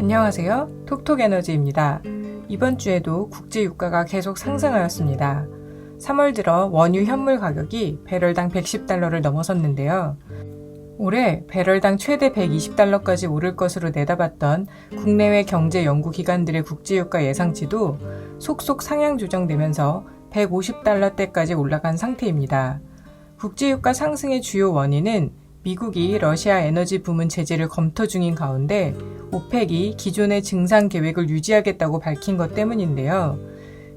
안녕하세요. 톡톡에너지입니다. 이번 주에도 국제 유가가 계속 상승하였습니다. 3월 들어 원유 현물 가격이 배럴당 110달러를 넘어섰는데요. 올해 배럴당 최대 120달러까지 오를 것으로 내다봤던 국내외 경제 연구기관들의 국제유가 예상치도 속속 상향 조정되면서 150달러대까지 올라간 상태입니다. 국제유가 상승의 주요 원인은 미국이 러시아 에너지 부문 제재를 검토 중인 가운데 오펙이 기존의 증산 계획을 유지하겠다고 밝힌 것 때문인데요.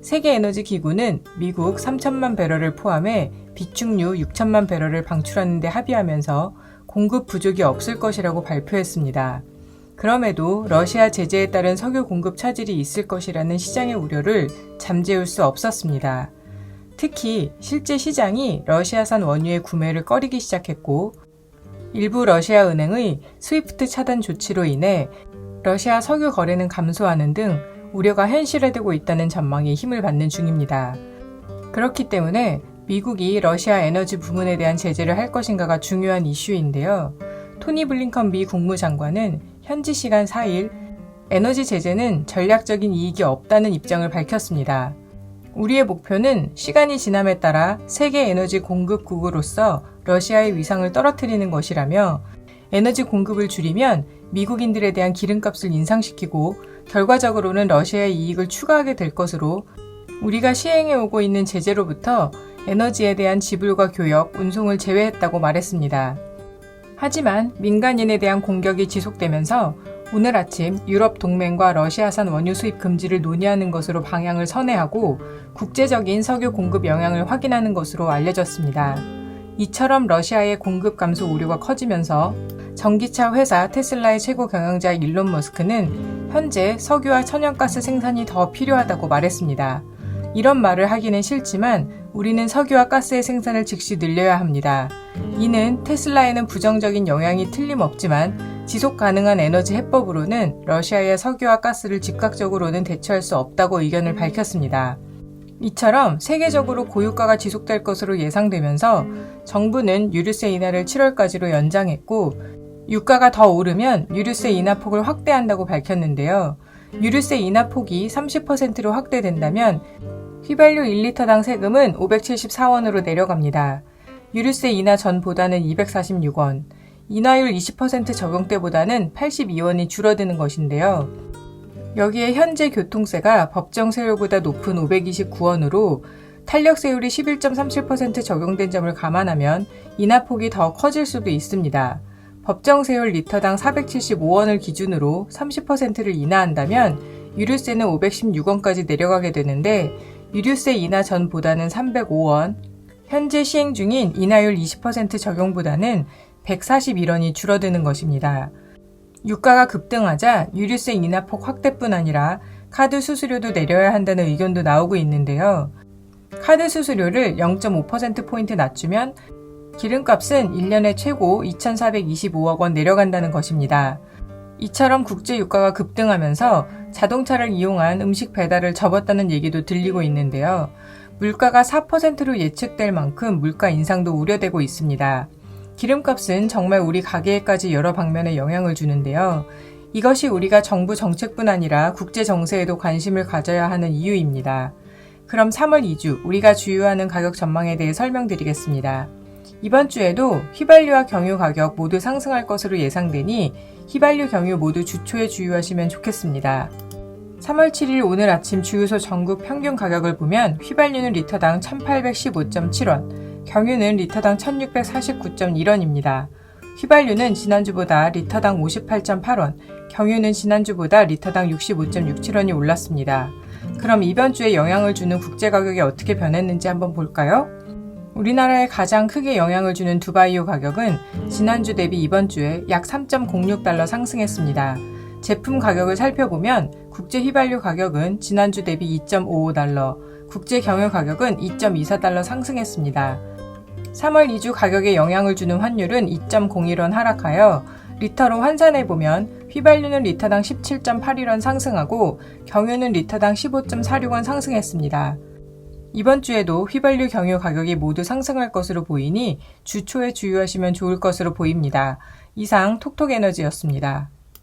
세계에너지기구는 미국 3천만 배럴을 포함해 비축유 6천만 배럴을 방출하는 데 합의하면서 공급 부족이 없을 것이라고 발표했습니다. 그럼에도 러시아 제재에 따른 석유 공급 차질이 있을 것이라는 시장의 우려를 잠재울 수 없었습니다. 특히 실제 시장이 러시아산 원유의 구매를 꺼리기 시작했고 일부 러시아 은행의 스위프트 차단 조치로 인해 러시아 석유 거래는 감소하는 등 우려가 현실화되고 있다는 전망이 힘을 받는 중입니다. 그렇기 때문에 미국이 러시아 에너지 부문에 대한 제재를 할 것인가가 중요한 이슈인데요. 토니 블링컨 미 국무장관은 현지 시간 4일 에너지 제재는 전략적인 이익이 없다는 입장을 밝혔습니다. 우리의 목표는 시간이 지남에 따라 세계 에너지 공급국으로서 러시아의 위상을 떨어뜨리는 것이라며 에너지 공급을 줄이면 미국인들에 대한 기름값을 인상시키고 결과적으로는 러시아의 이익을 추가하게 될 것으로 우리가 시행해오고 있는 제재로부터 에너지에 대한 지불과 교역, 운송을 제외했다고 말했습니다. 하지만 민간인에 대한 공격이 지속되면서 오늘 아침 유럽 동맹과 러시아산 원유 수입 금지를 논의하는 것으로 방향을 선회하고 국제적인 석유 공급 영향을 확인하는 것으로 알려졌습니다. 이처럼 러시아의 공급 감소 우려가 커지면서 전기차 회사 테슬라의 최고 경영자 일론 머스크는 현재 석유와 천연가스 생산이 더 필요하다고 말했습니다. 이런 말을 하기는 싫지만 우리는 석유와 가스의 생산을 즉시 늘려야 합니다. 이는 테슬라에는 부정적인 영향이 틀림없지만 지속 가능한 에너지 해법으로는 러시아의 석유와 가스를 즉각적으로는 대처할 수 없다고 의견을 밝혔습니다. 이처럼 세계적으로 고유가가 지속될 것으로 예상되면서 정부는 유류세 인하를 7월까지로 연장했고 유가가 더 오르면 유류세 인하 폭을 확대한다고 밝혔는데요. 유류세 인하 폭이 30%로 확대된다면 휘발유 1리터당 세금은 574원으로 내려갑니다. 유류세 인하 전보다는 246원, 인하율 20% 적용 때보다는 82원이 줄어드는 것인데요. 여기에 현재 교통세가 법정 세율보다 높은 529원으로 탄력세율이 11.37% 적용된 점을 감안하면 인하폭이 더 커질 수도 있습니다. 법정 세율 리터당 475원을 기준으로 30%를 인하한다면 유류세는 516원까지 내려가게 되는데 유류세 인하 전보다는 305원, 현재 시행 중인 인하율 20% 적용보다는 141원이 줄어드는 것입니다. 유가가 급등하자 유류세 인하폭 확대뿐 아니라 카드 수수료도 내려야 한다는 의견도 나오고 있는데요. 카드 수수료를 0.5%포인트 낮추면 기름값은 1년에 최고 2,425억 원 내려간다는 것입니다. 이처럼 국제 유가가 급등하면서 자동차를 이용한 음식 배달을 접었다는 얘기도 들리고 있는데요. 물가가 4%로 예측될 만큼 물가 인상도 우려되고 있습니다. 기름값은 정말 우리 가게에까지 여러 방면에 영향을 주는데요. 이것이 우리가 정부 정책뿐 아니라 국제 정세에도 관심을 가져야 하는 이유입니다. 그럼 3월 2주 우리가 주요하는 가격 전망에 대해 설명드리겠습니다. 이번 주에도 휘발유와 경유 가격 모두 상승할 것으로 예상되니 휘발유, 경유 모두 주초에 주의하시면 좋겠습니다. 3월 7일 오늘 아침 주유소 전국 평균 가격을 보면 휘발유는 리터당 1815.7원, 경유는 리터당 1649.1원입니다. 휘발유는 지난주보다 리터당 58.8원, 경유는 지난주보다 리터당 65.67원이 올랐습니다. 그럼 이번 주에 영향을 주는 국제 가격이 어떻게 변했는지 한번 볼까요? 우리나라에 가장 크게 영향을 주는 두바이유 가격은 지난주 대비 이번 주에 약 3.06달러 상승했습니다. 제품 가격을 살펴보면 국제 휘발유 가격은 지난주 대비 2.55달러, 국제 경유 가격은 2.24달러 상승했습니다. 3월 2주 가격에 영향을 주는 환율은 2.01원 하락하여 리터로 환산해보면 휘발유는 리터당 17.81원 상승하고 경유는 리터당 15.46원 상승했습니다. 이번 주에도 휘발유, 경유 가격이 모두 상승할 것으로 보이니 주 초에 주의하시면 좋을 것으로 보입니다. 이상 톡톡에너지였습니다.